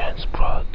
Transprod.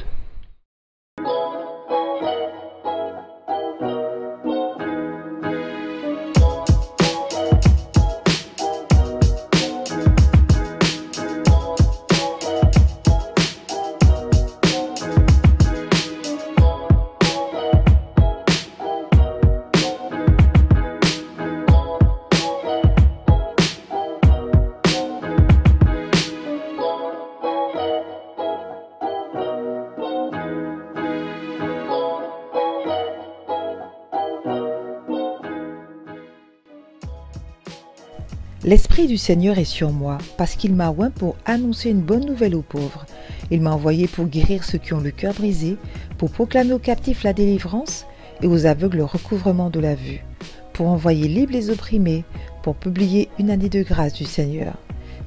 L'Esprit du Seigneur est sur moi, parce qu'il m'a oint pour annoncer une bonne nouvelle aux pauvres. Il m'a envoyé pour guérir ceux qui ont le cœur brisé, pour proclamer aux captifs la délivrance et aux aveugles le recouvrement de la vue, pour envoyer libres les opprimés, pour publier une année de grâce du Seigneur.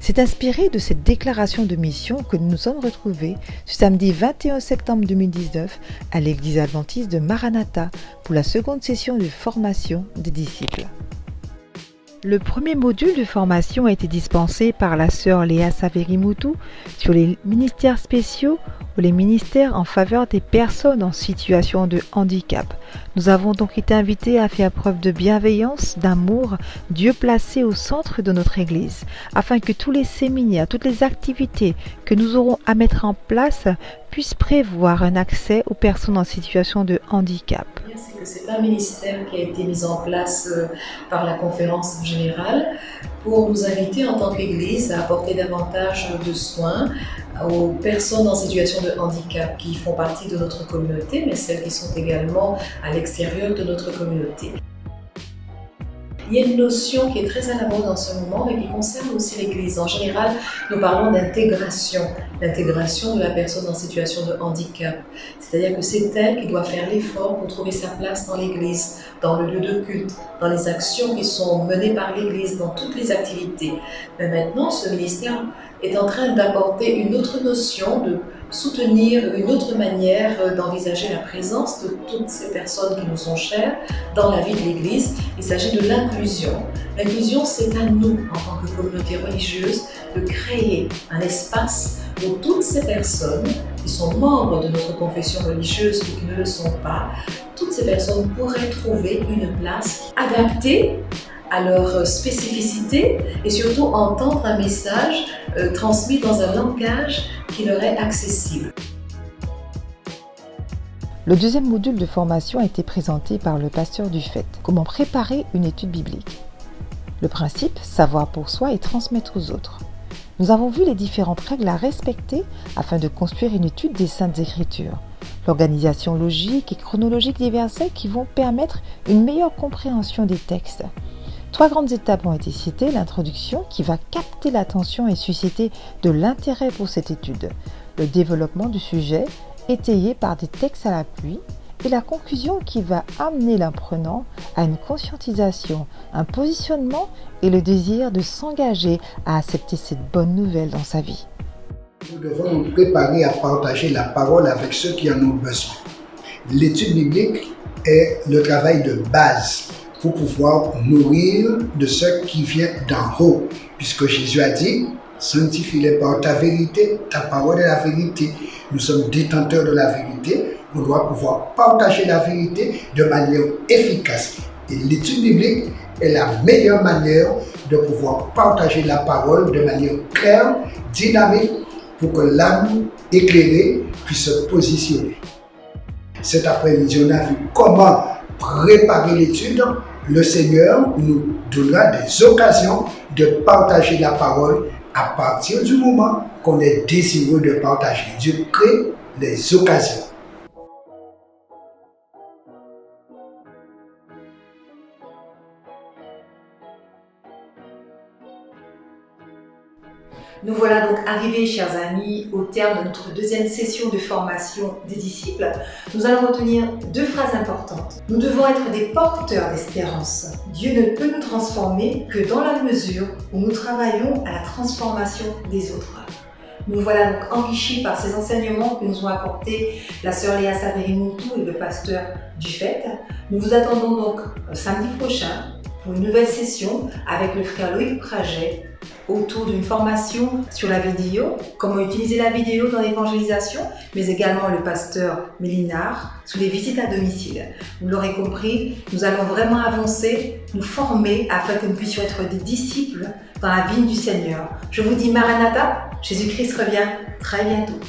C'est inspiré de cette déclaration de mission que nous nous sommes retrouvés ce samedi 21 septembre 2019 à l'église adventiste de Maranatha pour la seconde session de formation des disciples. Le premier module de formation a été dispensé par la sœur Léa Saveri-Moutou sur les ministères spéciaux ou les ministères en faveur des personnes en situation de handicap. Nous avons donc été invités à faire preuve de bienveillance, d'amour, Dieu placé au centre de notre Église, afin que tous les séminaires, toutes les activités que nous aurons à mettre en place puissent prévoir un accès aux personnes en situation de handicap. C'est que c'est un ministère qui a été mis en place par la conférence générale pour nous inviter en tant qu'Église à apporter davantage de soins aux personnes en situation de handicap qui font partie de notre communauté, mais celles qui sont également à l'extérieur de notre communauté. Il y a une notion qui est très à la mode en ce moment, mais qui concerne aussi l'Église. En général, nous parlons d'intégration, l'intégration de la personne en situation de handicap. C'est-à-dire que c'est elle qui doit faire l'effort pour trouver sa place dans l'Église, dans le lieu de culte, dans les actions qui sont menées par l'Église, dans toutes les activités. Mais maintenant, ce ministère est en train d'apporter une autre notion, de soutenir une autre manière d'envisager la présence de toutes ces personnes qui nous sont chères dans la vie de l'Église. Il s'agit de l'inclusion. L'inclusion, c'est à nous, en tant que communauté religieuse, de créer un espace où toutes ces personnes qui sont membres de notre confession religieuse ou qui ne le sont pas, toutes ces personnes pourraient trouver une place adaptée à leur spécificité et surtout entendre un message transmis dans un langage qui leur est accessible. Le deuxième module de formation a été présenté par le pasteur Dufette. Comment préparer une étude biblique? Le principe, savoir pour soi et transmettre aux autres. Nous avons vu les différentes règles à respecter afin de construire une étude des Saintes Écritures. L'organisation logique et chronologique des versets qui vont permettre une meilleure compréhension des textes. 3 grandes étapes ont été citées, l'introduction qui va capter l'attention et susciter de l'intérêt pour cette étude, le développement du sujet étayé par des textes à l'appui et la conclusion qui va amener l'apprenant à une conscientisation, un positionnement et le désir de s'engager à accepter cette bonne nouvelle dans sa vie. Nous devons nous préparer à partager la parole avec ceux qui en ont besoin. L'étude biblique est le travail de base pour pouvoir nourrir de ce qui vient d'en haut. Puisque Jésus a dit, sanctifie-les par ta vérité, ta parole est la vérité. Nous sommes détenteurs de la vérité, on doit pouvoir partager la vérité de manière efficace. Et l'étude biblique est la meilleure manière de pouvoir partager la parole de manière claire, dynamique, pour que l'âme éclairée puisse se positionner. Cet après-midi, on a vu comment préparer l'étude. Le Seigneur nous donnera des occasions de partager la parole à partir du moment qu'on est désireux de partager. Dieu crée les occasions. Nous voilà donc arrivés, chers amis, au terme de notre deuxième session de formation des disciples. Nous allons retenir 2 phrases importantes. Nous devons être des porteurs d'espérance. Dieu ne peut nous transformer que dans la mesure où nous travaillons à la transformation des autres. Nous voilà donc enrichis par ces enseignements que nous ont apportés la sœur Léa Saveri-Moutou et le pasteur Dufette. Nous vous attendons donc samedi prochain pour une nouvelle session avec le frère Loïc Praget autour d'une formation sur la vidéo, comment utiliser la vidéo dans l'évangélisation, mais également le pasteur Mélinard sur les visites à domicile. Vous l'aurez compris, nous allons vraiment avancer, nous former afin que nous puissions être des disciples dans la vigne du Seigneur. Je vous dis Maranatha, Jésus-Christ revient très bientôt.